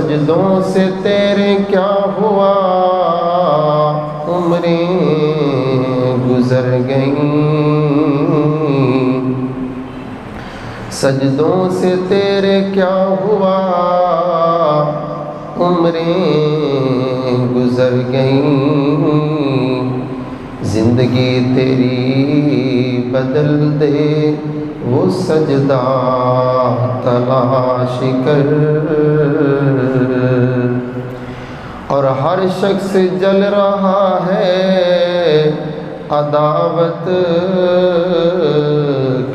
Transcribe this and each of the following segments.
سجدوں سے تیرے کیا ہوا، عمریں گزر گئیں، سجدوں سے تیرے کیا ہوا، عمریں گزر گئیں، زندگی تیری بدل دے وہ سجدہ تلاش کر، اور ہر شخص جل رہا ہے عداوت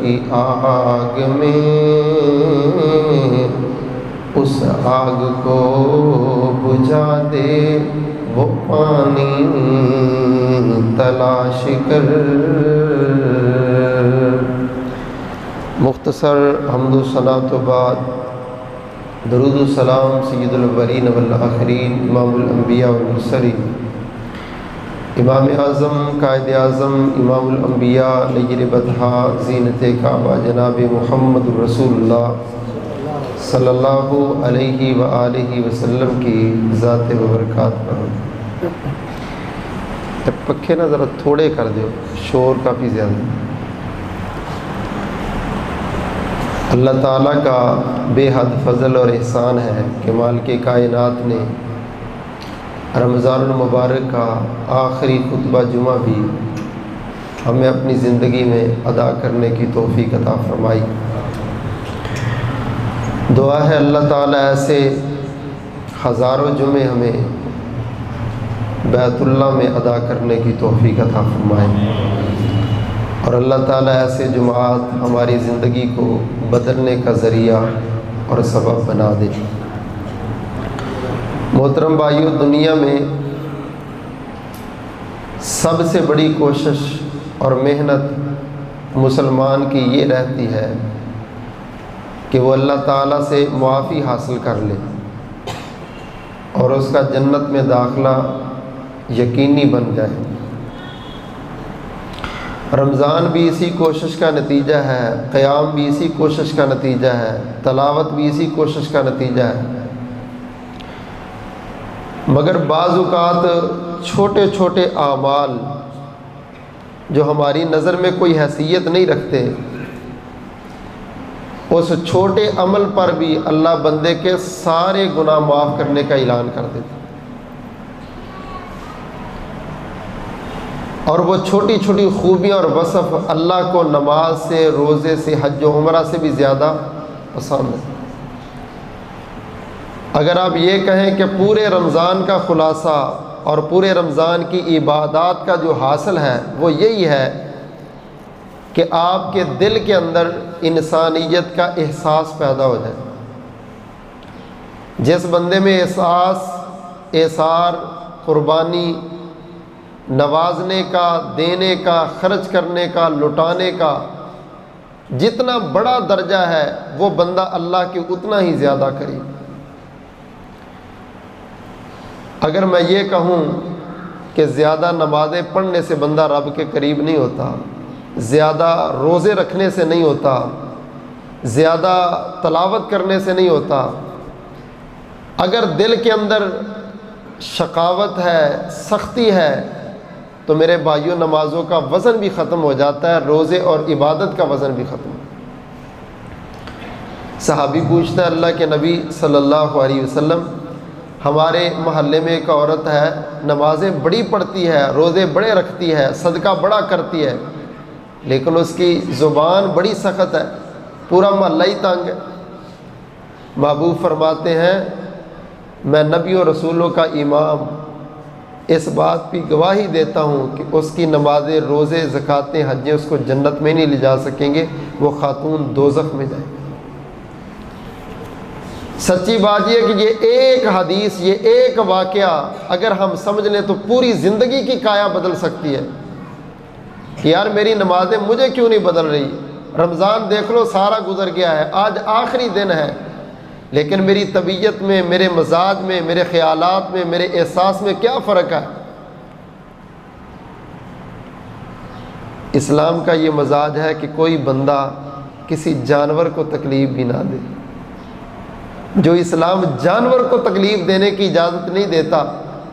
کی آگ میں، اس آگ کو بجھا دے وہ پانی تلاش کر۔ مختصر حمد و ثنا تو بعد درود و سلام سید الاولین والآخرین امام الانبیاء والمرسلین، امام اعظم قائد اعظم امام الانبیاء نیر بطحا زینت کعبہ جناب محمد رسول اللہ صلی اللہ علیہ وآلہ وسلم کی ذات و برکات پر۔ پکھے نا ذرا تھوڑے کر دو، شور کافی زیادہ۔ اللہ تعالیٰ کا بے حد فضل اور احسان ہے کہ مالک کائنات نے رمضان المبارک کا آخری خطبہ جمعہ بھی ہمیں اپنی زندگی میں ادا کرنے کی توفیق عطا فرمائی۔ دعا ہے اللہ تعالیٰ ایسے ہزاروں جمعے ہمیں بیت اللہ میں ادا کرنے کی توفیق عطا فرمائے، اور اللہ تعالیٰ ایسے جمعات ہماری زندگی کو بدلنے کا ذریعہ اور سبب بنا دے۔ محترم بھائیو، دنیا میں سب سے بڑی کوشش اور محنت مسلمان کی یہ رہتی ہے کہ وہ اللہ تعالیٰ سے معافی حاصل کر لے اور اس کا جنت میں داخلہ یقینی بن جائے۔ رمضان بھی اسی کوشش کا نتیجہ ہے، قیام بھی اسی کوشش کا نتیجہ ہے، تلاوت بھی اسی کوشش کا نتیجہ ہے، مگر بعض اوقات چھوٹے چھوٹے اعمال جو ہماری نظر میں کوئی حیثیت نہیں رکھتے، اس چھوٹے عمل پر بھی اللہ بندے کے سارے گناہ معاف کرنے کا اعلان کر دیتا، اور وہ چھوٹی چھوٹی خوبیاں اور وصف اللہ کو نماز سے، روزے سے، حج و عمرہ سے بھی زیادہ پسند ہے۔ اگر آپ یہ کہیں کہ پورے رمضان کا خلاصہ اور پورے رمضان کی عبادات کا جو حاصل ہے وہ یہی ہے کہ آپ کے دل کے اندر انسانیت کا احساس پیدا ہو جائے، جس بندے میں احساس، اعصار، قربانی، نوازنے کا، دینے کا، خرچ کرنے کا، لٹانے کا جتنا بڑا درجہ ہے، وہ بندہ اللہ کے اتنا ہی زیادہ قریب۔ اگر میں یہ کہوں کہ زیادہ نمازیں پڑھنے سے بندہ رب کے قریب نہیں ہوتا، زیادہ روزے رکھنے سے نہیں ہوتا، زیادہ تلاوت کرنے سے نہیں ہوتا، اگر دل کے اندر شقاوت ہے، سختی ہے، تو میرے بھائیوں نمازوں کا وزن بھی ختم ہو جاتا ہے، روزے اور عبادت کا وزن بھی ختم ہو۔ صحابی پوچھتا ہے اللہ کے نبی صلی اللہ علیہ وسلم، ہمارے محلے میں ایک عورت ہے، نمازیں بڑی پڑھتی ہے، روزے بڑے رکھتی ہے، صدقہ بڑا کرتی ہے، لیکن اس کی زبان بڑی سخت ہے، پورا محلہ ہی تنگ ہے۔ محبوب فرماتے ہیں، میں نبی و رسولوں کا امام اس بات کی گواہی دیتا ہوں کہ اس کی نمازیں، روزے، زکاتیں، حجیں اس کو جنت میں نہیں لے جا سکیں گے، وہ خاتون دوزخ میں جائے۔ سچی بات یہ کہ یہ ایک حدیث، یہ ایک واقعہ اگر ہم سمجھ لیں تو پوری زندگی کی کایا بدل سکتی ہے کہ یار میری نمازیں مجھے کیوں نہیں بدل رہی۔ رمضان دیکھ لو سارا گزر گیا ہے، آج آخری دن ہے، لیکن میری طبیعت میں، میرے مزاج میں، میرے خیالات میں، میرے احساس میں کیا فرق ہے؟ اسلام کا یہ مزاج ہے کہ کوئی بندہ کسی جانور کو تکلیف بھی نہ دے، جو اسلام جانور کو تکلیف دینے کی اجازت نہیں دیتا،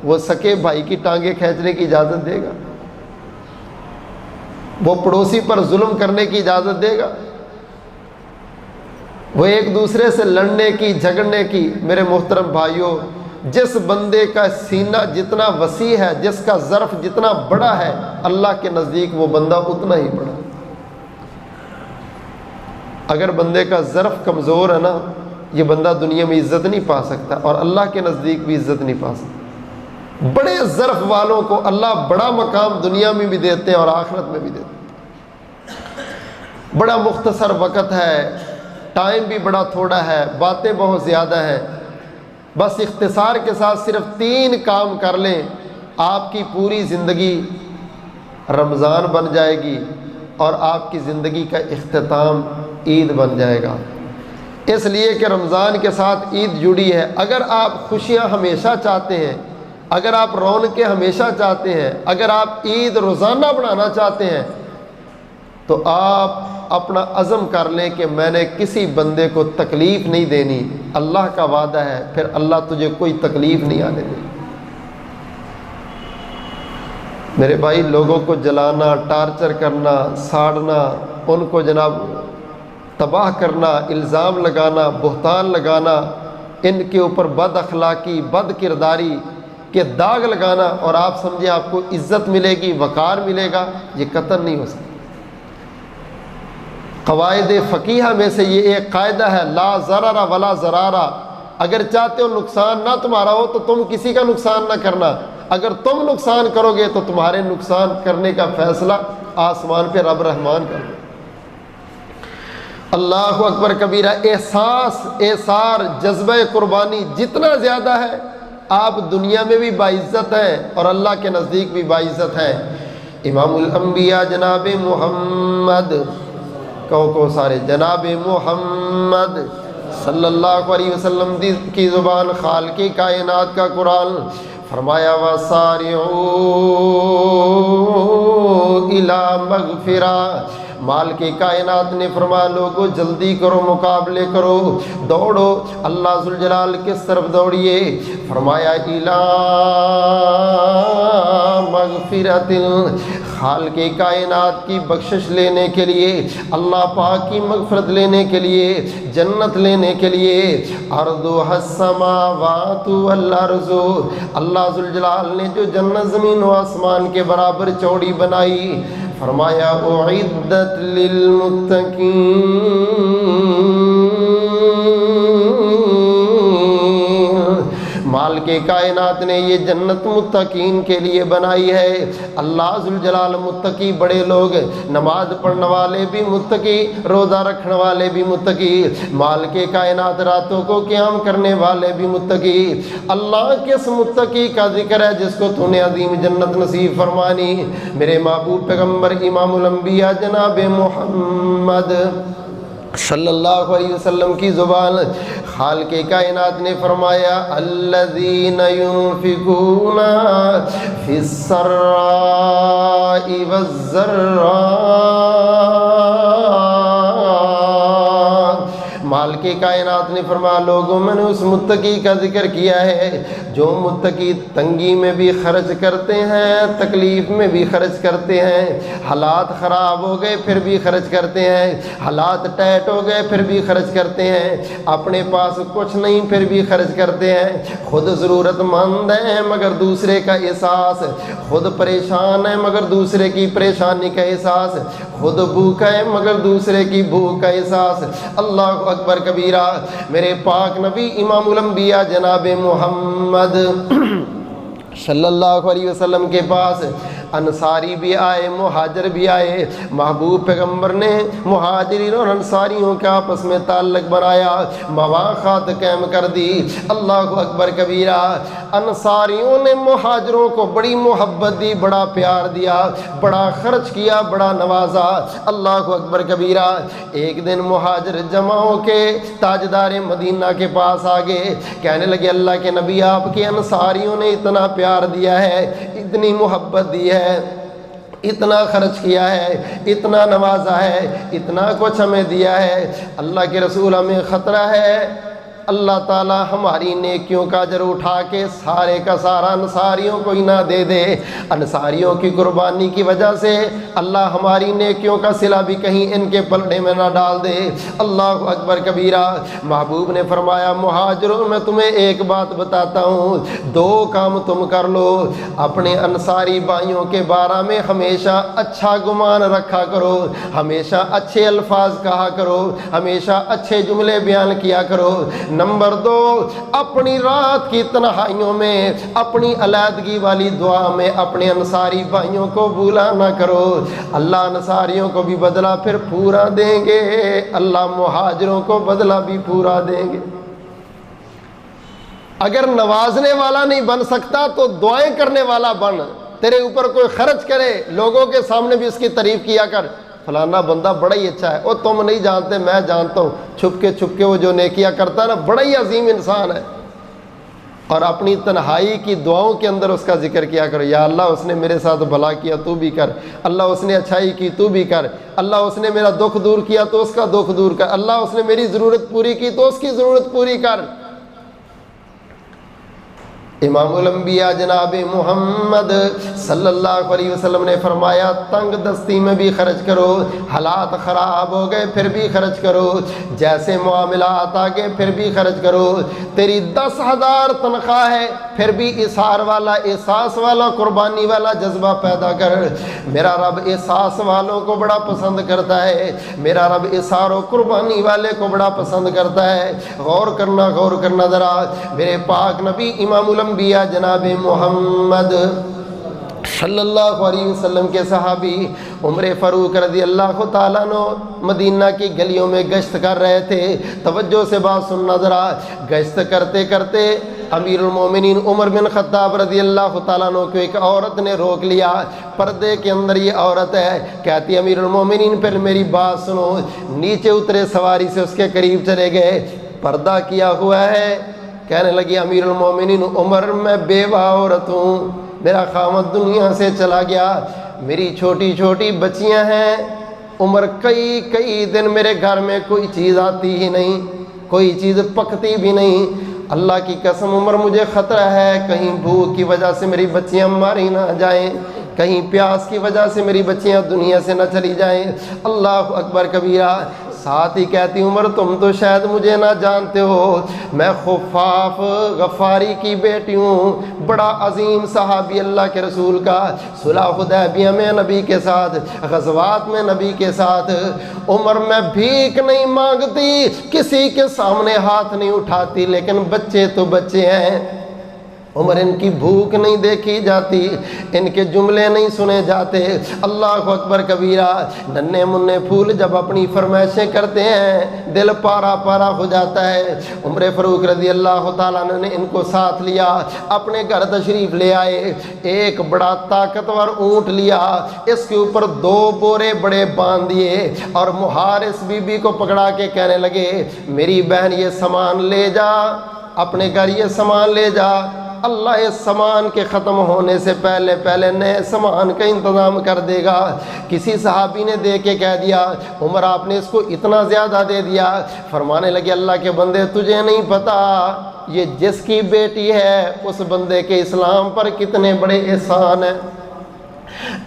وہ سکے بھائی کی ٹانگیں کھینچنے کی اجازت دے گا؟ وہ پڑوسی پر ظلم کرنے کی اجازت دے گا؟ وہ ایک دوسرے سے لڑنے کی، جھگڑنے کی؟ میرے محترم بھائیوں، جس بندے کا سینہ جتنا وسیع ہے، جس کا ظرف جتنا بڑا ہے، اللہ کے نزدیک وہ بندہ اتنا ہی بڑا ہے۔ اگر بندے کا ظرف کمزور ہے نا، یہ بندہ دنیا میں عزت نہیں پا سکتا، اور اللہ کے نزدیک بھی عزت نہیں پا سکتا۔ بڑے ظرف والوں کو اللہ بڑا مقام دنیا میں بھی دیتے ہیں اور آخرت میں بھی دیتے ہیں۔ بڑا مختصر وقت ہے، ٹائم بھی بڑا تھوڑا ہے، باتیں بہت زیادہ ہیں، بس اختصار کے ساتھ صرف 3 کام کر لیں، آپ کی پوری زندگی رمضان بن جائے گی اور آپ کی زندگی کا اختتام عید بن جائے گا۔ اس لیے کہ رمضان کے ساتھ عید جڑی ہے۔ اگر آپ خوشیاں ہمیشہ چاہتے ہیں، اگر آپ رونقیں ہمیشہ چاہتے ہیں، اگر آپ عید روزانہ بنانا چاہتے ہیں، تو آپ اپنا عزم کر لیں کہ میں نے کسی بندے کو تکلیف نہیں دینی۔ اللہ کا وعدہ ہے، پھر اللہ تجھے کوئی تکلیف نہیں آنے دے۔ میرے بھائی، لوگوں کو جلانا، ٹارچر کرنا، ساڑنا، ان کو جناب تباہ کرنا، الزام لگانا، بہتان لگانا، ان کے اوپر بد اخلاقی، بد کرداری کے داغ لگانا، اور آپ سمجھیں آپ کو عزت ملے گی، وقار ملے گا، یہ قطعاً نہیں ہو سکتا۔ قواعد فقیہ میں سے یہ ایک قاعدہ ہے، لا ضرر ولا ضرارہ۔ اگر چاہتے ہو نقصان نہ تمہارا ہو تو تم کسی کا نقصان نہ کرنا، اگر تم نقصان کرو گے تو تمہارے نقصان کرنے کا فیصلہ آسمان پہ رب رحمان کر دے۔ اللہ اکبر کبیرہ۔ احساس، احسار، جذبہ قربانی جتنا زیادہ ہے، آپ دنیا میں بھی باعزت ہیں اور اللہ کے نزدیک بھی باعزت ہیں۔ امام الانبیاء جناب محمد، کو سارے جناب محمد صلی اللہ علیہ وسلم کی زبان خالق کائنات کا قرآن فرمایا، وَسَارِعُوا إِلَىٰ مَغْفِرَةٍ۔ مال کی کائنات نے فرمایا، لوگوں جلدی کرو، مقابلے کرو، دوڑو۔ اللہ ذوالجلال کس طرف دوڑیے؟ فرمایا إِلَىٰ مَغْفِرَةٍ، خالق کائنات کی بخشش لینے کے لیے، اللہ پاک کی مغفرت لینے کے لیے، جنت لینے کے لیے۔ عرضها السماوات والارض، اللہ ذوالجلال نے جو جنت زمین و آسمان کے برابر چوڑی بنائی، فرمایا اعدت للمتقین، مال کے کائنات نے یہ جنت متقین کے لیے بنائی ہے۔ اللہ ذوالجلال متقی بڑے لوگ، نماز پڑھنے والے بھی متقی، روزہ رکھنے والے بھی متقی، مال کے کائنات راتوں کو قیام کرنے والے بھی متقی۔ اللہ کس متقی کا ذکر ہے جس کو تو نے عظیم جنت نصیب فرمانی؟ میرے محبوب پیغمبر امام الانبیاء جناب محمد صلی اللہ علیہ وسلم کی زبان خالق کائنات نے فرمایا، الذین ينفقون فی السراء والضراء۔ مال کی کائنات نے فرمایا، لوگوں میں نے اس متقی کا ذکر کیا ہے جو متقی تنگی میں بھی خرچ کرتے ہیں، تکلیف میں بھی خرچ کرتے ہیں، حالات خراب ہو گئے پھر بھی خرچ کرتے ہیں، حالات ٹائٹ ہو گئے پھر بھی خرچ کرتے ہیں، اپنے پاس کچھ نہیں پھر بھی خرچ کرتے ہیں، خود ضرورت مند ہیں مگر دوسرے کا احساس، خود پریشان ہے مگر دوسرے کی پریشانی کا احساس، خود بھوکا ہے مگر دوسرے کی بھوک کا احساس۔ اللہ اکبر کبیرہ۔ میرے پاک نبی امام الانبیاء جناب محمد صلی اللہ علیہ وسلم کے پاس انصاری بھی آئے، مہاجر بھی آئے۔ محبوب پیغمبر نے مہاجرین اور انصاریوں کے آپس میں تعلق بنایا، مواخات قائم کر دی۔ اللہ اکبر کبیرہ۔ انصاریوں نے مہاجروں کو بڑی محبت دی، بڑا پیار دیا، بڑا خرچ کیا، بڑا نوازا۔ اللہ اکبر کبیرہ۔ ایک دن مہاجر جمع ہو کے تاجدار مدینہ کے پاس آگے، کہنے لگے، اللہ کے نبی، آپ کے انصاریوں نے اتنا پیار دیا ہے، اتنی محبت دی ہے، اتنا خرچ کیا ہے، اتنا نوازا ہے، اتنا کچھ ہمیں دیا ہے، اللہ کے رسول ہمیں خطرہ ہے اللہ تعالی ہماری نیکیوں کا اجر اٹھا کے سارے کا سارا انصاریوں کو ہی نہ دے دے، انصاریوں کی قربانی کی وجہ سے اللہ ہماری نیکیوں کا صلہ بھی کہیں ان کے پلڑے میں نہ ڈال دے۔ اللہ اکبر کبیرہ۔ محبوب نے فرمایا مہاجروں میں تمہیں ایک بات بتاتا ہوں، دو کام تم کر لو، اپنے انصاری بھائیوں کے بارے میں ہمیشہ اچھا گمان رکھا کرو، ہمیشہ اچھے الفاظ کہا کرو، ہمیشہ اچھے جملے بیان کیا کرو۔ نمبر دو، اپنی رات کی تنہائیوں میں اپنی علیحدگی والی دعا میں اپنے انصاری بھائیوں کو بھولا نہ کرو، اللہ انصاریوں کو بھی بدلہ پھر پورا دیں گے، اللہ مہاجروں کو بدلہ بھی پورا دیں گے۔ اگر نوازنے والا نہیں بن سکتا تو دعائیں کرنے والا بن، تیرے اوپر کوئی خرچ کرے لوگوں کے سامنے بھی اس کی تعریف کیا کر، فلانا بندہ بڑا ہی اچھا ہے، وہ تم نہیں جانتے میں جانتا ہوں، چھپ کے وہ جو نیکیاں کرتا ہے نا بڑا ہی عظیم انسان ہے۔ اور اپنی تنہائی کی دعاؤں کے اندر اس کا ذکر کیا کرو، یا اللہ اس نے میرے ساتھ بھلا کیا تو بھی کر، اللہ اس نے اچھائی کی تو بھی کر، اللہ اس نے میرا دکھ دور کیا تو اس کا دکھ دور کر، اللہ اس نے میری ضرورت پوری کی تو اس کی ضرورت پوری کر۔ امام الانبیاء جناب محمد صلی اللہ علیہ وسلم نے فرمایا تنگ دستی میں بھی خرچ کرو، حالات خراب ہو گئے پھر بھی خرچ کرو، جیسے معاملات آ گئے پھر بھی خرچ کرو، تیری 10,000 تنخواہ ہے پھر بھی اثار والا احساس والا قربانی والا جذبہ پیدا کر۔ میرا رب احساس والوں کو بڑا پسند کرتا ہے، میرا رب اثار و قربانی والے کو بڑا پسند کرتا ہے۔ غور کرنا ذرا، میرے پاک نبی امام الانبیاء جناب محمد صلی اللہ علیہ وسلم کے صحابی عمر فاروق رضی اللہ تعالیٰ عنہ مدینہ کی گلیوں میں گشت کر رہے تھے۔ توجہ سے بات سننا ذرا، گشت کرتے کرتے امیر المومنین عمر بن خطاب رضی اللہ تعالیٰ عنہ کو ایک عورت نے روک لیا، پردے کے اندر یہ عورت ہے، کہتی امیر المومنین پھر میری بات سنو، نیچے اترے سواری سے اس کے قریب چلے گئے، پردہ کیا ہوا ہے، کہنے لگی امیر المومنین عمر میں بیوہ عورت ہوں، میرا خامد دنیا سے چلا گیا، میری چھوٹی چھوٹی بچیاں ہیں، عمر کئی دن میرے گھر میں کوئی چیز آتی ہی نہیں، کوئی چیز پکتی بھی نہیں، اللہ کی قسم عمر مجھے خطرہ ہے کہیں بھوک کی وجہ سے میری بچیاں ماری نہ جائیں، کہیں پیاس کی وجہ سے میری بچیاں دنیا سے نہ چلی جائیں۔ اللہ اکبر کبیرہ۔ ساتھ ہی کہتی عمر تم تو شاید مجھے نہ جانتے ہو، میں خفاف غفاری کی بیٹی ہوں، بڑا عظیم صحابی اللہ کے رسول کا، صلح حدیبیہ میں نبی کے ساتھ، غزوات میں نبی کے ساتھ۔ عمر میں بھیک نہیں مانگتی، کسی کے سامنے ہاتھ نہیں اٹھاتی، لیکن بچے تو بچے ہیں، عمر ان کی بھوک نہیں دیکھی جاتی، ان کے جملے نہیں سنے جاتے۔ اللہ اکبر کبیرہ۔ ننھے منھے پھول جب اپنی فرمائشیں کرتے ہیں دل پارا پارا ہو جاتا ہے۔ عمر فاروق رضی اللہ تعالیٰ عنہ نے ان کو ساتھ لیا، اپنے گھر تشریف لے آئے، ایک بڑا طاقتور اونٹ لیا، اس کے اوپر 2 بورے بڑے باندھ دیے اور محارث بی بی کو پکڑا کے کہنے لگے میری بہن یہ سامان لے جا، اپنے گھر یہ سامان لے جا، اللہ اس سامان کے ختم ہونے سے پہلے نئے سامان کا انتظام کر دے گا۔ کسی صحابی نے دے کے کہہ دیا عمر آپ نے اس کو اتنا زیادہ دے دیا، فرمانے لگے اللہ کے بندے تجھے نہیں پتا یہ جس کی بیٹی ہے اس بندے کے اسلام پر کتنے بڑے احسان ہیں،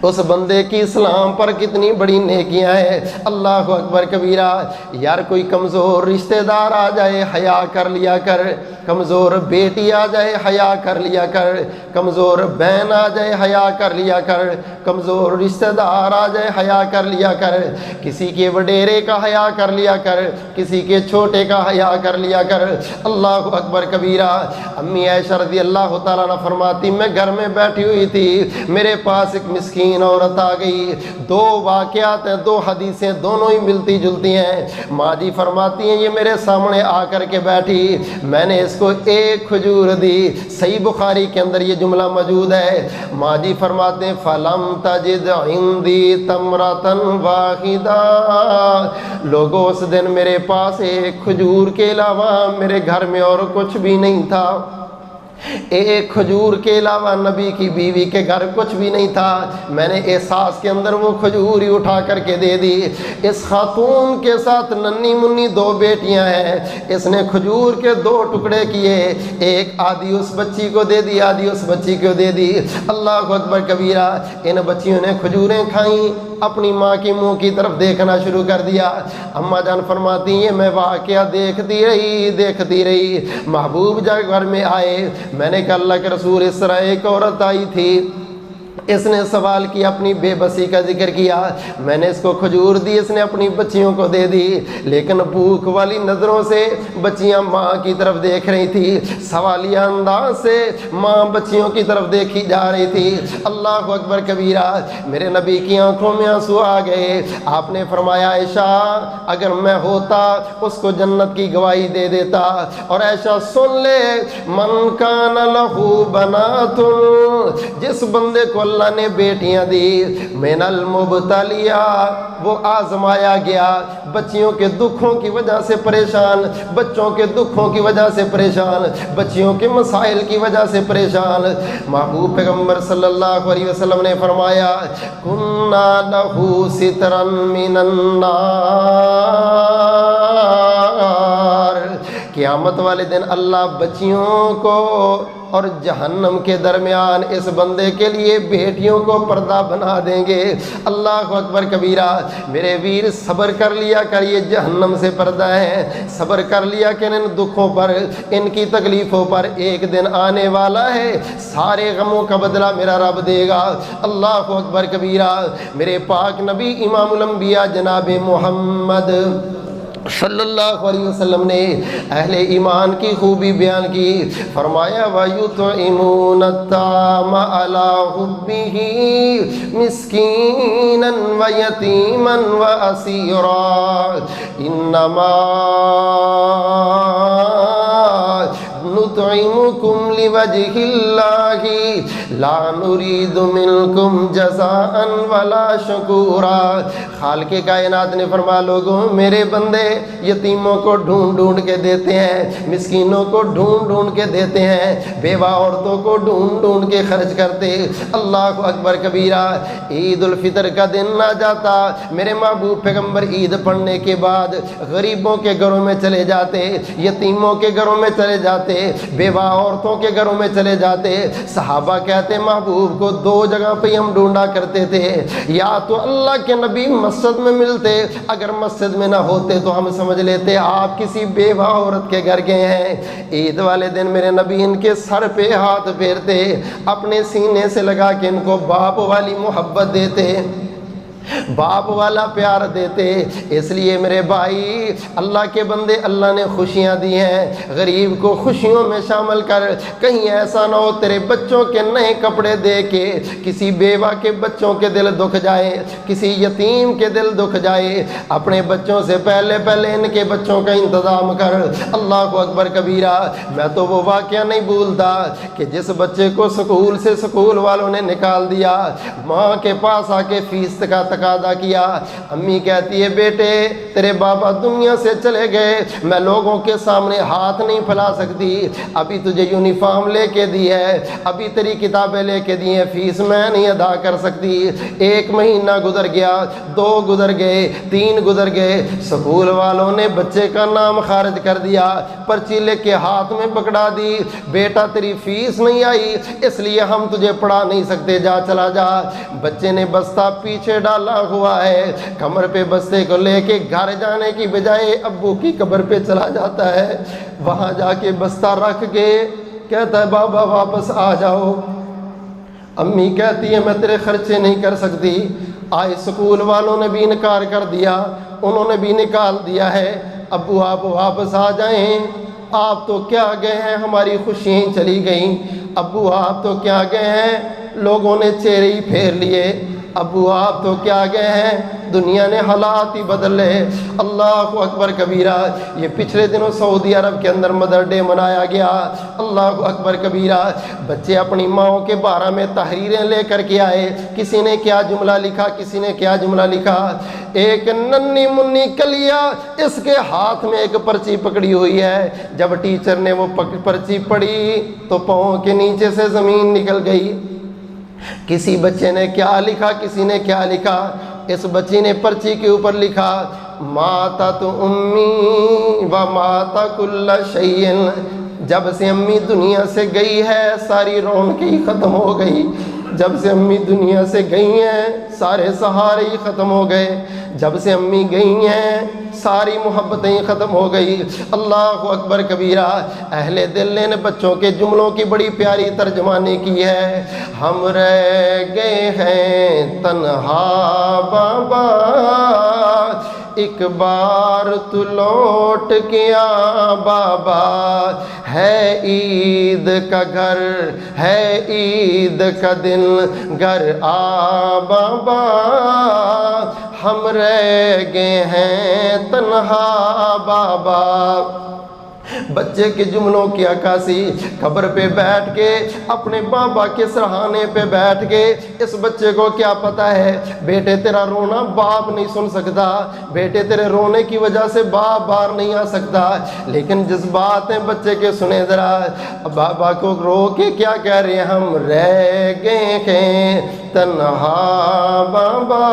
اس بندے کی اسلام پر کتنی بڑی نیکیاں ہیں۔ اللہ اکبر کبیرہ۔ یار کوئی کمزور رشتہ دار آ جائے حیا کر لیا کر، کمزور بیٹی آ جائے حیا کر لیا کر، کمزور بہن آ جائے حیا کر لیا کر، کمزور رشتہ دار آ جائے حیا کر لیا کر، کسی کے وڈیرے کا حیا کر لیا کر، کسی کے چھوٹے کا حیا کر لیا کر۔ اللہ اکبر کبیرہ۔ امی عائشہ رضی اللہ تعالیٰ عنہ فرماتی میں گھر میں بیٹھی ہوئی تھی، میرے پاس ایک مسکین عورت آ گئی، 2 واقعات ہیں، 2 حدیثیں دونوں ہی ملتی جلتی ہیں۔ ماں جی فرماتی ہیں یہ میرے سامنے آ کر کے بیٹھی، میں نے اس کو ایک کھجور دی، صحیح بخاری کے اندر یہ جملہ موجود ہے۔ ماں جی فرماتے ہیں فَلَمْ تَجِدْ عِنْدِي تَمْرَةً وَاحِدَةً، لوگوں اس دن میرے پاس ایک کھجور کے علاوہ میرے گھر میں اور کچھ بھی نہیں تھا۔ ایک کھجور کے علاوہ نبی کی بیوی کے گھر کچھ بھی نہیں تھا، میں نے احساس کے اندر وہ کھجور ہی اٹھا کر کے دے دی۔ اس خاتون کے ساتھ ننھی منی 2 بیٹیاں ہیں، اس نے کھجور کے 2 ٹکڑے کیے، ایک آدھی اس بچی کو دے دی، آدھی اس بچی کو دے دی۔ اللہ اکبر کبیرہ، ان بچیوں نے کھجوریں کھائیں، اپنی ماں کی منہ کی طرف دیکھنا شروع کر دیا۔ اماں جان فرماتی ہیں میں واقعہ دیکھتی رہی، محبوب جب گھر میں آئے، میں نے کہا اللہ کے رسول اس طرح ایک عورت آئی تھی، اس نے سوال کیا، اپنی بے بسی کا ذکر کیا، میں نے اس کو کھجور دی، اس نے اپنی بچیوں کو دے دی، لیکن بھوک والی نظروں سے بچیاں ماں کی طرف دیکھ رہی تھی، سوالیہ انداز سے ماں بچیوں کی طرف دیکھی جا رہی تھی۔ اللہ اکبر کبیرہ، میرے نبی کی آنکھوں میں آنسو آ گئے۔ آپ نے فرمایا عائشہ اگر میں ہوتا اس کو جنت کی گواہی دے دیتا، اور عائشہ سن لے، من کان لہو بنات، جس بندے کو اللہ نے بیٹیاں دی، من المبتلیہ، وہ آزمایا گیا، بچیوں کے دکھوں کی وجہ سے پریشان، بچوں کے دکھوں کی وجہ سے پریشان، بچیوں کے مسائل کی وجہ سے پریشان، محبوب پیغمبر صلی اللہ علیہ وسلم نے فرمایا کننا لہو سترا من النار، قیامت والے دن اللہ بچیوں کو اور جہنم کے درمیان اس بندے کے لیے بیٹیوں کو پردہ بنا دیں گے۔ اللہ اکبر کبیرہ، میرے ویر صبر کر لیا کر، یہ جہنم سے پردہ ہے، صبر کر لیا کہ ان دکھوں پر، ان کی تکلیفوں پر ایک دن آنے والا ہے، سارے غموں کا بدلہ میرا رب دے گا۔ اللہ اکبر کبیرہ، میرے پاک نبی امام الانبیاء جناب محمد صلی اللہ علیہ وسلم نے اہل ایمان کی خوبی بیان کی، فرمایا وَيُطْعِمُونَ الطَّعَامَ عَلَىٰ حُبِّهِ مِسْكِينًا وَيَتِيمًا وَأَسِيرًا إِنَّمَا نُطْعِمُكُمْ لِوَجْهِ اللَّهِ لَا نُرِيدُ مِنْكُمْ جَزَاءً وَلَا شُكُورًا۔ خالق کائنات نے فرمایا لوگوں میرے بندے یتیموں کو ڈھونڈ ڈھونڈ کے دیتے ہیں، مسکینوں کو ڈھونڈ ڈھونڈ کے دیتے ہیں، بیوہ عورتوں کو ڈھونڈ ڈھونڈ کے خرچ کرتے۔ اللہ اکبر کبیرہ، عید الفطر کا دن نہ جاتا، میرے محبوب پیغمبر عید پڑھنے کے بعد غریبوں کے گھروں میں چلے جاتے، یتیموں کے گھروں میں چلے جاتے، بیوہ عورتوں کے گھروں میں چلے جاتے۔ صحابہ کہتے محبوب کو 2 جگہ پہ ہم ڈھونڈا کرتے تھے، یا تو اللہ کے نبی مسجد میں ملتے، اگر مسجد میں نہ ہوتے تو ہم سمجھ لیتے آپ کسی بیوہ عورت کے گھر گئے ہیں۔ عید والے دن میرے نبی ان کے سر پہ ہاتھ پھیرتے، اپنے سینے سے لگا کے ان کو باپ والی محبت دیتے، باپ والا پیار دیتے۔ اس لیے میرے بھائی اللہ کے بندے، اللہ نے خوشیاں دی ہیں، غریب کو خوشیوں میں شامل کر، کہیں ایسا نہ ہو تیرے بچوں کے نئے کپڑے دے کے کسی بیوہ کے بچوں کے دل دکھ جائے، کسی یتیم کے دل دکھ جائے، اپنے بچوں سے پہلے ان کے بچوں کا انتظام کر۔ اللہ اکبر کبیرہ، میں تو وہ واقعہ نہیں بھولتا کہ جس بچے کو سکول والوں نے نکال دیا، ماں کے پاس آ کے فیس کا تقاضا کیا، امی کہتی ہے بیٹے تیرے بابا دنیا سے چلے گئے، میں لوگوں کے سامنے ہاتھ نہیں پھیلا سکتی، ابھی تجھے یونیفارم لے کے دی ہے، ابھی تیری کتابیں لے کے دی ہیں، فیس میں نہیں ادا کر سکتی۔ 1 مہینہ گزر گیا، 2 گزر گئے، 3 گزر گئے، سکول والوں نے بچے کا نام خارج کر دیا، پرچی لے کے ہاتھ میں پکڑا دی، بیٹا تیری فیس نہیں آئی اس لیے ہم تجھے پڑھا نہیں سکتے، جا چلا جا۔ بچے نے بستہ پیچھے ڈالا ہوا ہے، کمر پہ بستے کو لے کے گھر جانے کی بجائے ابو کی قبر پہ چلا جاتا ہے، وہاں جا کے بستہ رکھ کے کہتا ہے بابا واپس آ جاؤ۔ امی کہتی ہے میں تیرے خرچے نہیں کر سکتی۔ آج سکول والوں نے بھی انکار کر دیا، انہوں نے بھی نکال دیا ہے، ابو آپ واپس آ جائیں، آپ تو کیا گئے ہیں، ہماری خوشیاں چلی گئیں، ابو آپ تو کیا گئے ہیں، لوگوں نے چہرے ہی پھیر لیے۔ ابو آپ تو کیا گئے ہیں، دنیا نے حالات ہی بدل لے۔ اللہ اکبر کبیرہ۔ یہ پچھلے دنوں سعودی عرب کے اندر مدر ڈے منایا گیا۔ اللہ اکبر کبیرہ۔ بچے اپنی ماؤں کے بارے میں تحریریں لے کر کے آئے، کسی نے کیا جملہ لکھا، کسی نے کیا جملہ لکھا۔ ایک ننھی منی کلیا، اس کے ہاتھ میں ایک پرچی پکڑی ہوئی ہے، جب ٹیچر نے وہ پرچی پڑھی تو پاؤں کے نیچے سے زمین نکل گئی۔ کسی بچے نے کیا لکھا، کسی نے کیا لکھا۔ اس بچی نے پرچی کے اوپر لکھا ماتت امی و مات کل شیء، جب سے امی دنیا سے گئی ہے ساری رونقیں ہی ختم ہو گئی۔ جب سے امی دنیا سے گئی ہیں سارے سہارے ہی ختم ہو گئے۔ جب سے امی گئی ہیں ساری محبتیں ختم ہو گئی۔ اللہ اکبر کبیرہ۔ اہل دل نے بچوں کے جملوں کی بڑی پیاری ترجمانی کی ہے۔ ہم رہ گئے ہیں تنہا بابا، ایک بار تو لوٹ کے آ بابا، ہے عید کا گھر، ہے عید کا دن، گھر آ بابا، ہم رہ گئے ہیں تنہا بابا۔ بچے کے جملوں کی عکاسی، قبر پہ بیٹھ کے اپنے بابا کے سرہانے پہ بیٹھ کے، اس بچے کو کیا پتا ہے بیٹے تیرا رونا باپ نہیں سن سکتا، بیٹے تیرے رونے کی وجہ سے باپ باہر نہیں آ سکتا، لیکن جذبات ہیں بچے کے سنے ذرا۔ بابا کو رو کے کیا کہہ رہے ہیں، ہم رہ گئے ہیں تنہا بابا،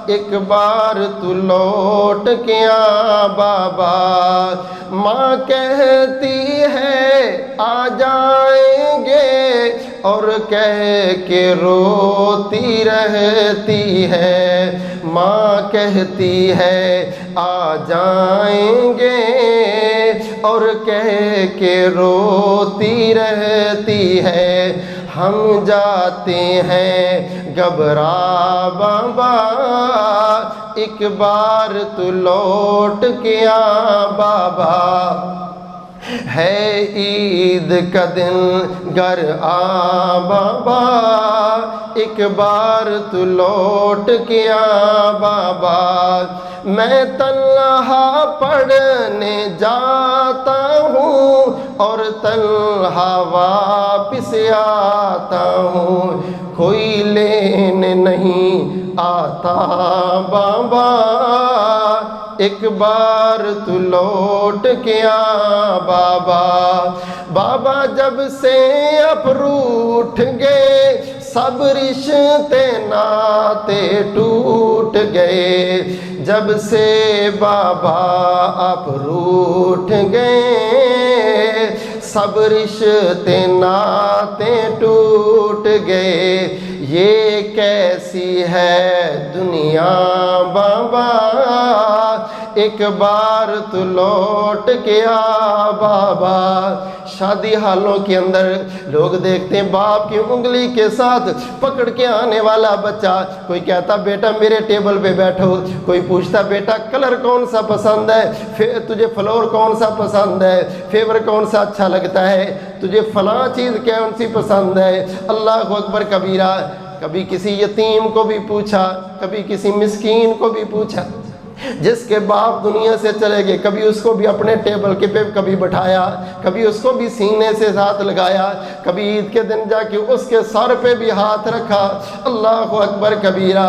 ایک بار تو لوٹ کے آ بابا۔ ماں کہتی ہے آ جائیں گے، اور کہہ کے روتی رہتی ہے۔ ماں کہتی ہے آ جائیں گے، اور کہہ کے روتی رہتی ہے۔ ہم جاتے ہیں گھبرا بابا، ایک بار تو لوٹ کے آ بابا، ہے عید کا دن، گھر آ بابا، ایک بار تو لوٹ کے آ بابا۔ میں تنہا پڑھنے جاتا ہوں اور تنہا واپس آتا ہوں، کوئی لینے نہیں آتا بابا، ایک بار تو لوٹ کے آ بابا۔ بابا جب سے اب روٹھ گئے سب رشتے ناتے ٹوٹ گئے، جب سے بابا اب روٹھ گئے سب رشتے ناتے ٹوٹ گئے۔ یہ کیسی ہے دنیا بابا، ایک بار تو لوٹ کے آ بابا۔ شادی حالوں کے اندر لوگ دیکھتے ہیں باپ کی انگلی کے ساتھ پکڑ کے آنے والا بچہ، کوئی کہتا بیٹا میرے ٹیبل پہ بیٹھو، کوئی پوچھتا بیٹا کلر کون سا پسند ہے، تجھے فلور کون سا پسند ہے، فیور کون سا اچھا لگتا ہے، تجھے فلاں چیز کون سی پسند ہے۔ اللہ اکبر کبیرہ۔ کبھی کسی یتیم کو بھی پوچھا، کبھی کسی مسکین کو بھی پوچھا، جس کے باپ دنیا سے چلے گئے، کبھی اس کو بھی اپنے ٹیبل کے پہ کبھی بٹھایا، کبھی اس کو بھی سینے سے ہاتھ لگایا، کبھی عید کے دن جا کے اس کے سر پہ بھی ہاتھ رکھا۔ اللہ اکبر کبیرہ۔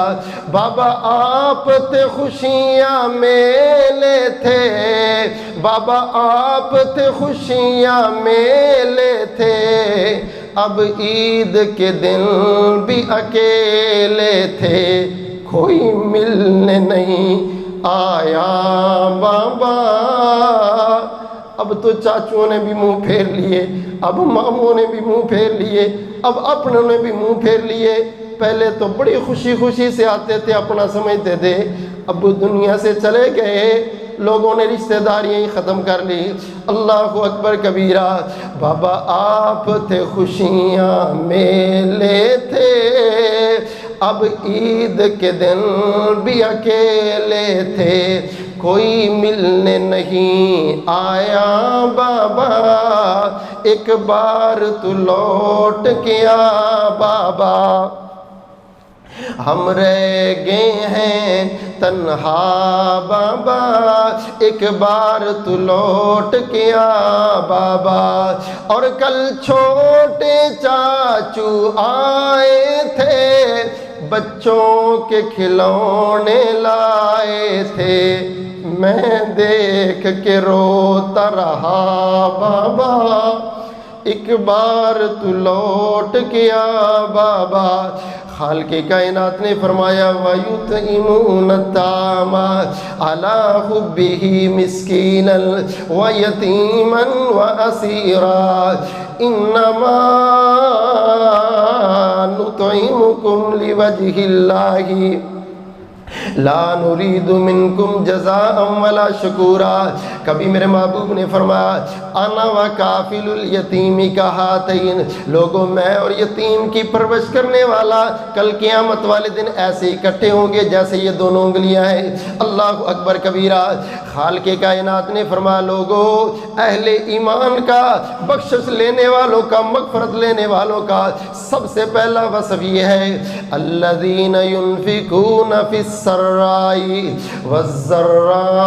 بابا آپ تھے خوشیاں میلے تھے، بابا آپ تھے خوشیاں میلے تھے، اب عید کے دن بھی اکیلے تھے، کوئی ملنے نہیں آیا بابا۔ اب تو چاچوں نے بھی منہ پھیر لیے، اب ماموں نے بھی منہ پھیر لیے، اب اپنوں نے بھی منہ پھیر لیے۔ پہلے تو بڑی خوشی خوشی سے آتے تھے، اپنا سمجھتے تھے، اب دنیا سے چلے گئے، لوگوں نے رشتہ داریاں ہی ختم کر لی۔ اللہ اکبر کبیرہ۔ بابا آپ تھے خوشیاں میلے تھے، اب عید کے دن بھی اکیلے تھے، کوئی ملنے نہیں آیا بابا، ایک بار تو لوٹ کے آ بابا۔ ہم رہ گئے ہیں تنہا بابا، ایک بار تو لوٹ کے آ بابا۔ اور کل چھوٹے چاچو آئے تھے، بچوں کے کھلونے لائے تھے، میں دیکھ کے روتا رہا بابا، ایک بار تو لوٹ کے آ بابا۔ خالق کائنات نے فرمایا وَيُطْعِمُونَ الطَّعَامَ عَلَىٰ حُبِّهِ مِسْكِينًا وَيَتِيمًا وَأَسِيرًا إِنَّمَا نُطْعِمُكُمْ لِوَجْهِ اللَّهِ لا نريد منکم جزاء ولا شکورا۔ کبھی میرے محبوب نے فرمایا انا وکافل الیتیم کہاتین، لوگوں میں اور یتیم کی پرورش کرنے والا کل قیامت والے دن ایسے اکٹھے ہوں گے جیسے یہ دونوں انگلیاں ہیں۔ اللہ اکبر کبیرہ۔ خالق کائنات نے فرمایا لوگوں، اہل ایمان کا، بخشش لینے والوں کا، مغفرت لینے والوں کا سب سے پہلا وصف یہ ہے الذین ينفقون فی السراء والضراء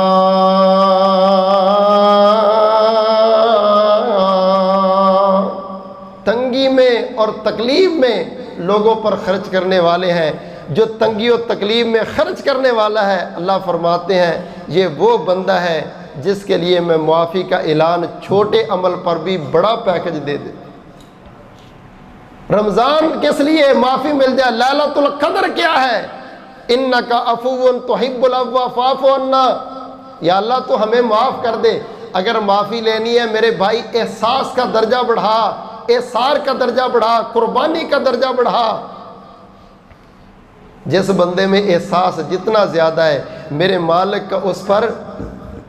تنگی میں اور تکلیف میں لوگوں پر خرچ کرنے والے ہیں۔ جو تنگی و تکلیف میں خرچ کرنے والا ہے، اللہ فرماتے ہیں یہ وہ بندہ ہے جس کے لیے میں معافی کا اعلان چھوٹے عمل پر بھی بڑا پیکج دے دے۔ رمضان کس لیے معافی مل جائے؟ لیلۃ القدر کیا ہے؟ انکا عفو تحب العفو فاعف عنا، یا اللہ تو ہمیں معاف کر دے۔ اگر معافی لینی ہے میرے بھائی، احساس کا درجہ بڑھا، احسار کا درجہ بڑھا، قربانی کا درجہ بڑھا۔ جس بندے میں احساس جتنا زیادہ ہے میرے مالک کا اس پر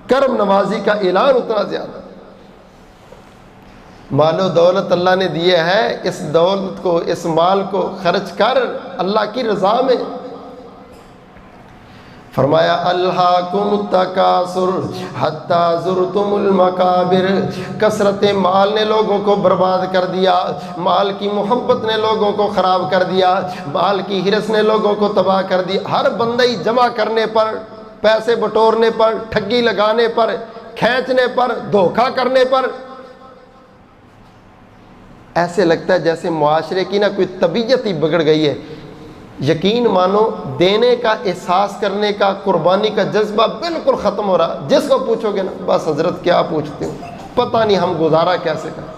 کرم نوازی کا اعلان اتنا زیادہ۔ مال و دولت اللہ نے دیا ہے، اس دولت کو، اس مال کو خرچ کر اللہ کی رضا میں۔ فرمایا الہاکم التکاثر حتی زرتم المقابر، کثرت مال نے لوگوں کو برباد کر دیا، مال کی محبت نے لوگوں کو خراب کر دیا، مال کی ہرس نے لوگوں کو تباہ کر دیا۔ ہر بندہ جمع کرنے پر، پیسے بٹورنے پر، ٹھگی لگانے پر، کھینچنے پر، دھوکہ کرنے پر ایسے لگتا ہے جیسے معاشرے کی نا کوئی طبیعت ہی بگڑ گئی ہے۔ یقین مانو دینے کا، احساس کرنے کا، قربانی کا جذبہ بالکل ختم ہو رہا۔ جس کو پوچھو گے نا بس حضرت کیا پوچھتے ہو، پتہ نہیں ہم گزارا کیسے کریں۔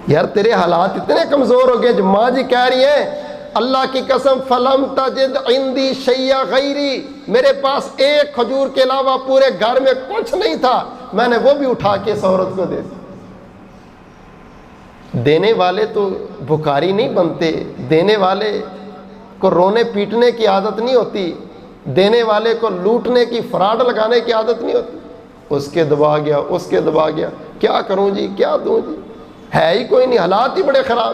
یار تیرے حالات اتنے کمزور ہو گئے۔ جو ماں جی کہہ رہی ہیں اللہ کی قسم فلم تجد عندی شیء غیری، میرے پاس ایک کھجور کے علاوہ پورے گھر میں کچھ نہیں تھا، میں نے وہ بھی اٹھا کے اس عورت کو دے دی۔ دینے والے تو بھکاری نہیں بنتے، دینے والے کو رونے پیٹنے کی عادت نہیں ہوتی، دینے والے کو لوٹنے کی، فراڈ لگانے کی عادت نہیں ہوتی۔ اس کے دبا گیا، اس کے دبا گیا، کیا کروں جی، کیا دوں جی، ہے ہی کوئی نہیں، حالات ہی بڑے خراب۔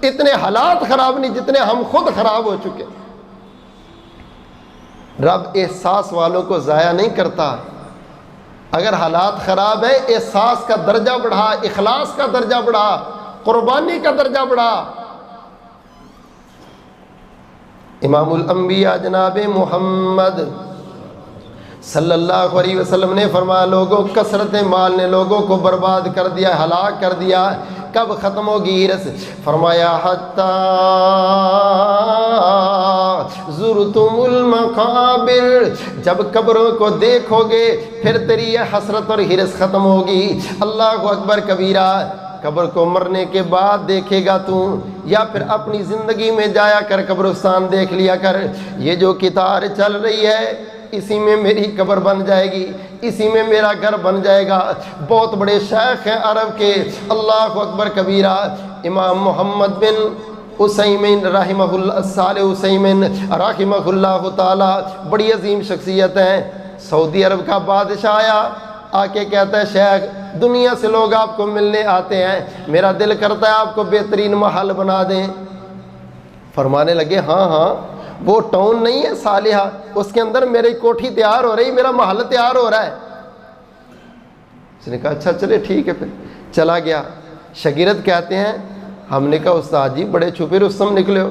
اتنے حالات خراب نہیں جتنے ہم خود خراب ہو چکے۔ رب احساس والوں کو ضائع نہیں کرتا۔ اگر حالات خراب ہیں، احساس کا درجہ بڑھا، اخلاص کا درجہ بڑھا، قربانی کا درجہ بڑھا۔ امام الانبیاء جناب محمد صلی اللہ علیہ وسلم نے فرمایا لوگوں، کثرت مال نے لوگوں کو برباد کر دیا، ہلاک کر دیا۔ کب ختم ہوگی ہرس؟ فرمایا حتی زرتم المقابر، جب قبروں کو دیکھو گے پھر تیری یہ حسرت اور ہرس ختم ہوگی۔ اللہ اکبر کبیرہ۔ قبر کو مرنے کے بعد دیکھے گا تو، یا پھر اپنی زندگی میں جایا کر قبرستان دیکھ لیا کر۔ یہ جو قطار چل رہی ہے اسی میں میری قبر بن جائے گی، اسی میں میرا گھر بن جائے گا۔ بہت بڑے شیخ ہیں عرب کے، اللہ اکبر کبیرہ، امام محمد بن عثیمین رحمہ اللہ، صالح عثیمین رحمہ اللہ تعالی، بڑی عظیم شخصیت ہیں۔ سعودی عرب کا بادشاہ آیا، آ کے کہتا ہے شیخ دنیا سے لوگ آپ کو ملنے آتے ہیں، میرا دل کرتا ہے آپ کو بہترین محل بنا دیں۔ فرمانے لگے ہاں ہاں، وہ ٹاؤن نہیں ہے صالحہ، اس کے اندر میری کوٹھی تیار ہو رہی، میرا محل تیار ہو رہا ہے۔ اس نے کہا اچھا چلے ٹھیک ہے، پھر چلا گیا۔ شاگرد کہتے ہیں ہم نے کہا استاد جی بڑے چھپے رستم نکلے ہو،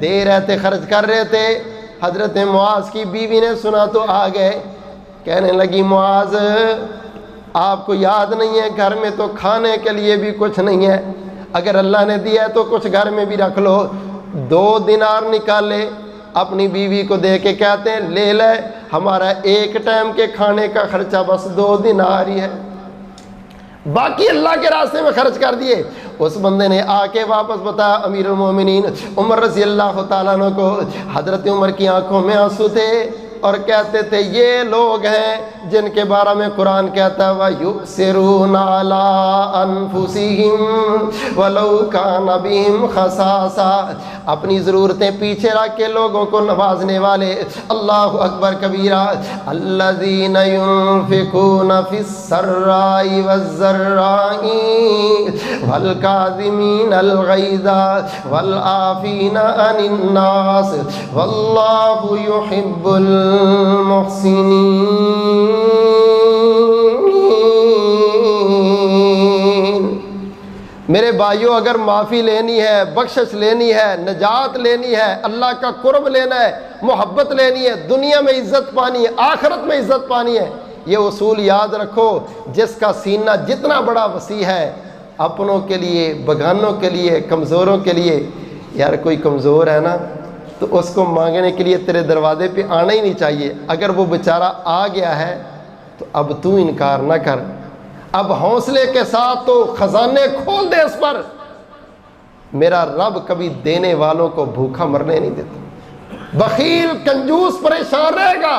دے رہے تھے، خرچ کر رہے تھے۔ حضرت معاذ کی بیوی نے سنا تو آ گئے، کہنے لگی معاذ آپ کو یاد نہیں ہے گھر میں تو کھانے کے لیے بھی کچھ نہیں ہے، اگر اللہ نے دیا ہے تو کچھ گھر میں بھی رکھ لو۔ 2 دینار نکالے اپنی بیوی کو دے کے کہتے ہیں لے لے، ہمارا ایک ٹائم کے کھانے کا خرچہ بس 2 دینار ہی ہے، باقی اللہ کے راستے میں خرچ کر دیے۔ اس بندے نے آ کے واپس بتایا امیر المومنین عمر رضی اللہ تعالیٰ عنہ کو۔ حضرت عمر کی آنکھوں میں آنسو تھے اور کہتے تھے یہ لوگ ہیں جن کے بارے میں قرآن کہتا ہے وَيُؤْثِرُونَ عَلَىٰ أَنفُسِهِمْ وَلَوْ كَانَ بِهِمْ خَصَاصَةٌ، اپنی ضرورتیں پیچھے رکھ کے لوگوں کو نوازنے والے۔ اللہ اکبر کبیرہ۔ الَّذِينَ يُنفِقُونَ فِي السَّرَّاءِ وَالضَّرَّاءِ وَالْكَاظِمِينَ الْغَيْظَ وَالْعَافِينَ عَنِ النَّاسِ وَاللَّهُ يُحِبُّ المحسنین۔ میرے بھائیوں، اگر معافی لینی ہے، بخشش لینی ہے، نجات لینی ہے، اللہ کا قرب لینا ہے، محبت لینی ہے، دنیا میں عزت پانی ہے، آخرت میں عزت پانی ہے، یہ اصول یاد رکھو۔ جس کا سینہ جتنا بڑا وسیع ہے، اپنوں کے لیے، بگانوں کے لیے، کمزوروں کے لیے، یار کوئی کمزور ہے نا تو اس کو مانگنے کے لیے تیرے دروازے پہ آنا ہی نہیں چاہیے۔ اگر وہ بیچارہ آ گیا ہے تو اب تو انکار نہ کر، اب حوصلے کے ساتھ تو خزانے کھول دے اس پر۔ میرا رب کبھی دینے والوں کو بھوکا مرنے نہیں دیتا۔ بخیل کنجوس پریشان رہے گا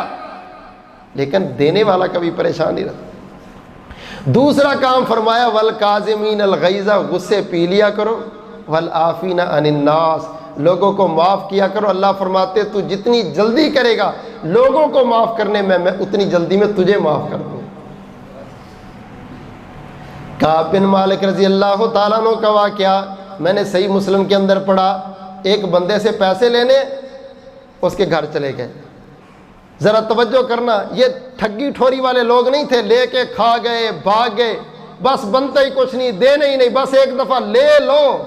لیکن دینے والا کبھی پریشان نہیں رہتا۔ دوسرا کام فرمایا والکاظمین الغیظ، غصے پی لیا کرو، والعافین عن الناس، لوگوں کو معاف کیا کرو۔ اللہ فرماتے تو جتنی جلدی کرے گا لوگوں کو معاف کرنے میں اتنی جلدی میں تجھے معاف کر دوں۔ کعب بن مالک رضی اللہ تعالیٰ عنہ کا واقعہ میں نے صحیح مسلم کے اندر پڑھا۔ ایک بندے سے پیسے لینے اس کے گھر چلے گئے۔ ذرا توجہ کرنا، یہ ٹھگی ٹھوری والے لوگ نہیں تھے، لے کے کھا گئے، بھاگ گئے، بس بنتا ہی کچھ نہیں، دینے ہی نہیں، بس ایک دفعہ لے لو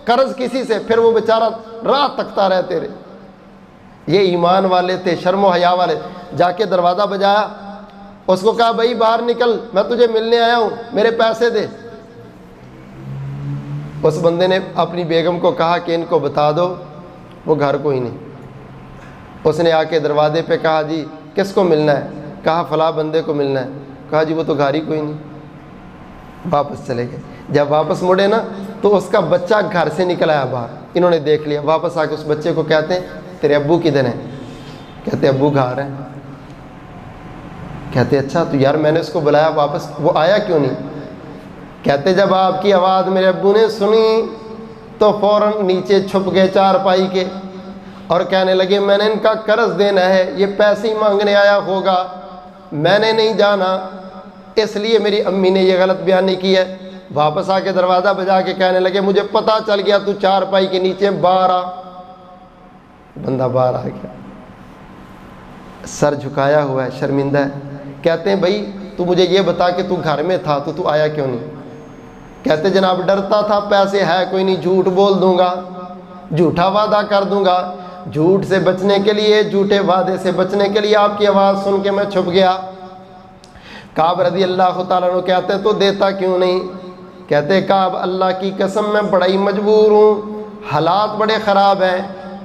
قرض کسی سے، پھر وہ بیچارہ راہ تکتا رہے تیرے۔ یہ ایمان والے تھے، شرم و حیا والے۔ جا کے دروازہ بجایا، اس کو کہا بھائی باہر نکل، میں تجھے ملنے آیا ہوں، میرے پیسے دے۔ اس بندے نے اپنی بیگم کو کہا کہ ان کو بتا دو، وہ گھر کو ہی نہیں۔ اس نے آ کے دروازے پہ کہا جی کس کو ملنا ہے؟ کہا فلاں بندے کو ملنا ہے۔ کہا جی وہ تو گھر ہی کوئی نہیں۔ واپس چلے گئے۔ جب واپس مڑے نا تو اس کا بچہ گھر سے نکل آیا باہر، انہوں نے دیکھ لیا۔ واپس آ کے اس بچے کو کہتے ہیں تیرے ابو کدھر ہیں؟ کہتے ابو گھر ہیں۔ کہتے اچھا تو یار میں نے اس کو بلایا واپس، وہ آیا کیوں نہیں؟ کہتے جب آپ کی آواز میرے ابو نے سنی تو فوراً نیچے چھپ گئے چارپائی کے اور کہنے لگے میں نے ان کا قرض دینا ہے، یہ پیسے ہی مانگنے آیا ہوگا، میں نے نہیں جانا، اس لیے میری امی نے یہ غلط بیانی کی ہے۔ واپس آ کے دروازہ بجا کے کہنے لگے مجھے پتہ چل گیا تو چارپائی کے نیچے باہر آ۔ بندہ باہر آ گیا، سر جھکایا ہوا ہے، شرمندہ ہے۔ کہتے ہیں بھائی تو مجھے یہ بتا کہ تو گھر میں تھا تو آیا کیوں نہیں؟ کہتے جناب ڈرتا تھا، پیسے ہے کوئی نہیں، جھوٹ بول دوں گا، جھوٹا وعدہ کر دوں گا۔ جھوٹ سے بچنے کے لیے، جھوٹے وعدے سے بچنے کے لیے آپ کی آواز سن کے میں چھپ گیا۔ کعب رضی اللہ تعالیٰ عنہ کہتے ہیں تو دیتا کیوں نہیں؟ کہتے کعب اللہ کی قسم میں بڑا ہی مجبور ہوں، حالات بڑے خراب ہیں،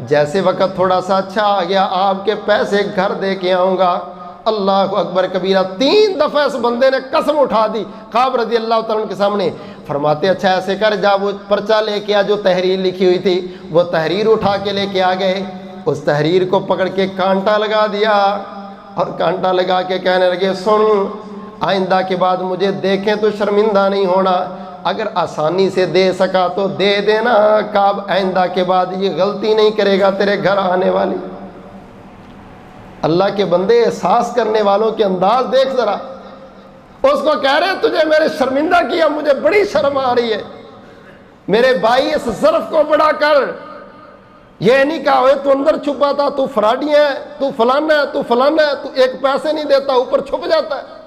جیسے وقت تھوڑا سا اچھا آ گیا آپ کے پیسے گھر دے کے آؤں گا۔ اللہ اکبر کبیرہ، 3 دفعہ اس بندے نے قسم اٹھا دی کعب رضی اللہ تعالیٰ عنہ کے سامنے۔ فرماتے اچھا ایسے کر جا وہ پرچہ لے کے آ جو تحریر لکھی ہوئی تھی، وہ تحریر اٹھا کے لے کے آ گئے۔ اس تحریر کو پکڑ کے کانٹا لگا دیا اور کانٹا لگا کے کہنے لگے سن، آئندہ کے بعد مجھے دیکھیں تو شرمندہ نہیں ہونا، اگر آسانی سے دے سکا تو دے دینا، کعب آئندہ کے بعد یہ غلطی نہیں کرے گا تیرے گھر آنے والی۔ اللہ کے بندے احساس کرنے والوں کے انداز دیکھ ذرا۔ اس کو کہہ رہے تجھے میں نے شرمندہ کیا، مجھے بڑی شرم آ رہی ہے، میرے بھائی اس ظرف کو بڑا کر۔ یہ نہیں کہا ہوئے تو اندر چھپا تھا، تو فراڈی ہے، تو فلانا ہے، تو فلانا ہے، تو ایک پیسے نہیں دیتا اوپر چھپ جاتا ہے۔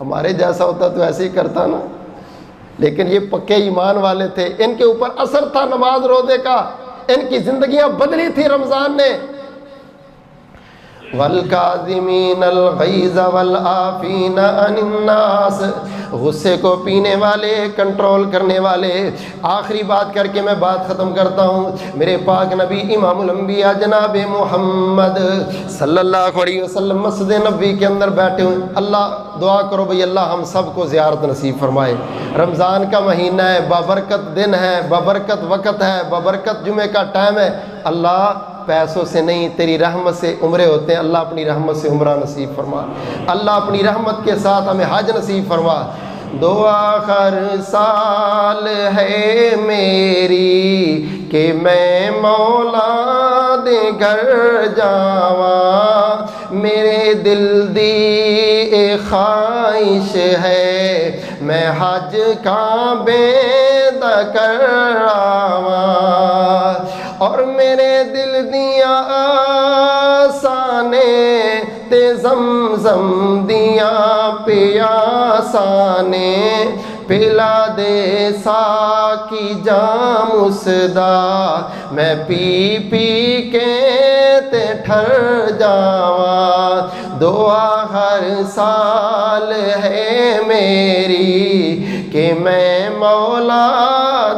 ہمارے جیسا ہوتا تو ایسے ہی کرتا نا، لیکن یہ پکے ایمان والے تھے، ان کے اوپر اثر تھا نماز روزے کا، ان کی زندگیاں بدلی تھی رمضان نے۔ والکاظمین الغیظ والعافین عن الناس، غصے کو پینے والے، کنٹرول کرنے والے۔ آخری بات کر کے میں بات ختم کرتا ہوں۔ میرے پاک نبی امام الانبیاء جناب محمد صلی اللہ علیہ وسلم مسجد نبوی کے اندر بیٹھے ہوئے۔ اللہ دعا کرو بھئی اللہ ہم سب کو زیارت نصیب فرمائے۔ رمضان کا مہینہ ہے، بابرکت دن ہے، بابرکت وقت ہے، بابرکت جمعے کا ٹائم ہے۔ اللہ پیسوں سے نہیں، تیری رحمت سے عمرے ہوتے ہیں، اللہ اپنی رحمت سے عمرہ نصیب فرما، اللہ اپنی رحمت کے ساتھ ہمیں حج نصیب فرما۔ دعا ہر سال ہے میری کہ میں مولا دے گھر جاواں، میرے دل دی خواہش ہے میں حج کعبے دا کراواں، اور میرے دل دیاں آسانے تے زمزم دیاں پیاسانے، پلا دے ساکی جام اسدا میں پی پی کے تے ٹھر جاواں۔ دعا ہر سال ہے میری کہ میں مولا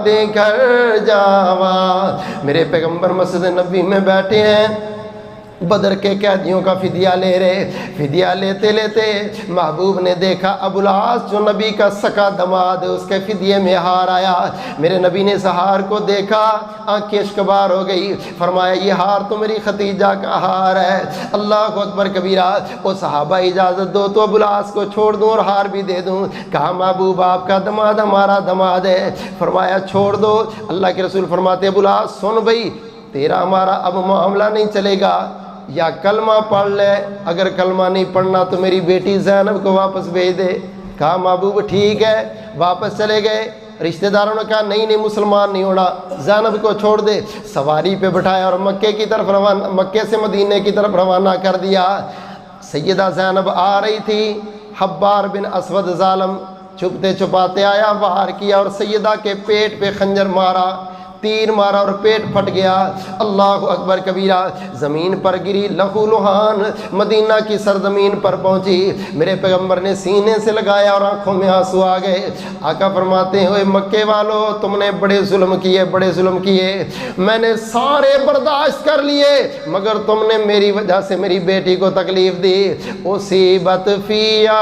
دے گھر جاواں۔ میرے پیغمبر مسجد نبی میں بیٹھے ہیں، بدر کے قیدیوں کا فدیہ لے رہے، فدیہ لیتے لیتے محبوب نے دیکھا ابو العاص جو نبی کا سکا دماد، اس کے فدیے میں ہار آیا۔ میرے نبی نے اس ہار کو دیکھا، آنکھیں اشکبار ہو گئی، فرمایا یہ ہار تو میری ختیجہ کا ہار ہے۔ اللہ اکبر کبیرہ۔ وہ صحابہ اجازت دو تو ابو العاص کو چھوڑ دوں اور ہار بھی دے دوں؟ کہا محبوب آپ کا دماد ہمارا دماد ہے۔ فرمایا چھوڑ دو۔ اللہ کے رسول فرماتے ابو العاص سن بھئی، تیرا ہمارا اب معاملہ نہیں چلے گا، یا کلمہ پڑھ لے، اگر کلمہ نہیں پڑھنا تو میری بیٹی زینب کو واپس بھیج دے۔ کہا محبوب ٹھیک ہے، واپس چلے گئے۔ رشتہ داروں نے کہا نہیں نہیں مسلمان نہیں ہونا، زینب کو چھوڑ دے۔ سواری پہ بٹھایا اور مکے سے مدینے کی طرف روانہ کر دیا۔ سیدہ زینب آ رہی تھی، حبار بن اسود ظالم چھپتے چھپاتے آیا، وار کیا اور سیدہ کے پیٹ پہ خنجر مارا، تیر مارا اور پیٹ پھٹ گیا۔ اللہ اکبر کبیرہ۔ زمین پر گری، لہو لہان مدینہ کی سرزمین پر پہنچی۔ میرے پیغمبر نے سینے سے لگایا اور آنکھوں میں آنسو آ گئے۔ آقا فرماتے ہوئے مکے والو تم نے بڑے ظلم کیے، بڑے ظلم کیے، میں نے سارے برداشت کر لیے، مگر تم نے میری وجہ سے میری بیٹی کو تکلیف دی۔ اصیبت فیا،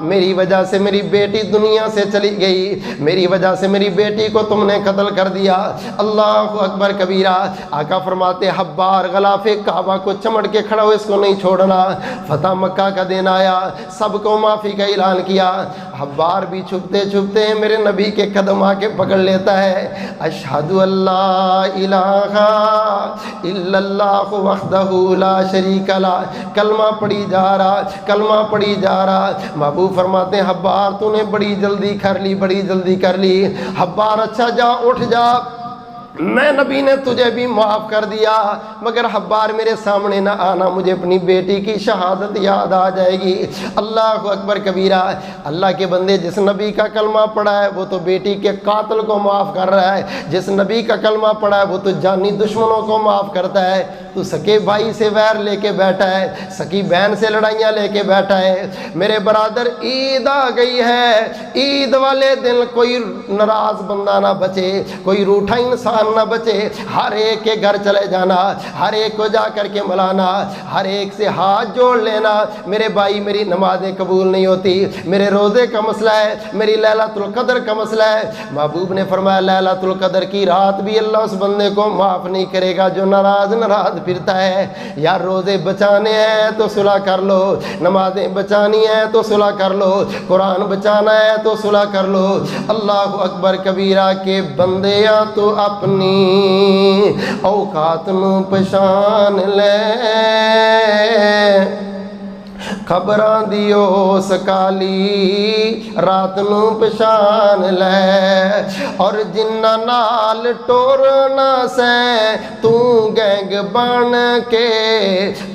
میری وجہ سے میری بیٹی دنیا سے چلی گئی، میری وجہ سے میری بیٹی کو تم نے قتل کر دیا۔ اللہ اکبر کبیرہ۔ آقا فرماتے حبار غلاف کعبہ کو چمٹ کے کھڑا ہو، اس کو نہیں چھوڑنا۔ فتح مکہ کا دن آیا، سب کو معافی کا اعلان کیا۔ حبار بھی چھپتے چھپتے میرے نبی کے قدم آ کے پکڑ لیتا ہے۔ اشہد اللہ الہ الا اللہ وحدہ لا شریک لہ، کلمہ پڑھی جا رہا، کلمہ پڑھی جا رہا۔ محبوب فرماتے ہیں حبار تو نے بڑی جلدی کر لی، بڑی جلدی کر لی۔ حبار اچھا جا، اٹھ جا، میں نبی نے تجھے بھی معاف کر دیا، مگر حبار میرے سامنے نہ آنا، مجھے اپنی بیٹی کی شہادت یاد آ جائے گی۔ اللہ اکبر کبیرہ۔ اللہ کے بندے، جس نبی کا کلمہ پڑھا ہے وہ تو بیٹی کے قاتل کو معاف کر رہا ہے، جس نبی کا کلمہ پڑھا ہے وہ تو جانی دشمنوں کو معاف کرتا ہے۔ تو سکے بھائی سے ویر لے کے بیٹھا ہے، سکی بہن سے لڑائیاں لے کے بیٹھا ہے۔ میرے برادر عید آ گئی ہے، عید والے دن کوئی ناراض بندہ نہ بچے، کوئی روٹھا انسان نہ بچے، ہر ایک کے گھر چلے جانا، ہر ایک کو جا کر کے ملانا، ہر ایک سے ہاتھ جوڑ لینا۔ میرے بھائی میری نمازیں قبول نہیں ہوتی، میرے روزے کا مسئلہ ہے، میری لیلۃ القدر کا مسئلہ ہے۔ محبوب نے فرمایا لیلۃ القدر کی رات بھی اللہ اس بندے کو معاف نہیں کرے گا جو ناراض پھرتا ہے۔ یار روزے بچانے ہیں تو صلح کر لو، نمازیں بچانی ہیں تو صلح کر لو، قرآن بچانا ہے تو صلح کر لو۔ اللہ اکبر کبیرہ کے بندیاں تو اپنی اوقات نو پہچان لے، خبراں دیو سکالی رات نو پہچان لے، اور جنہ نال ٹورنا سے تو گینگ بن کے،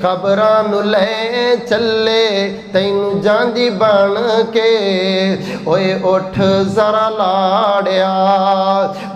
خبراں نو لے چلے تینو جانجی بن کے۔ اوئے اٹھ ذرا لاڑیا،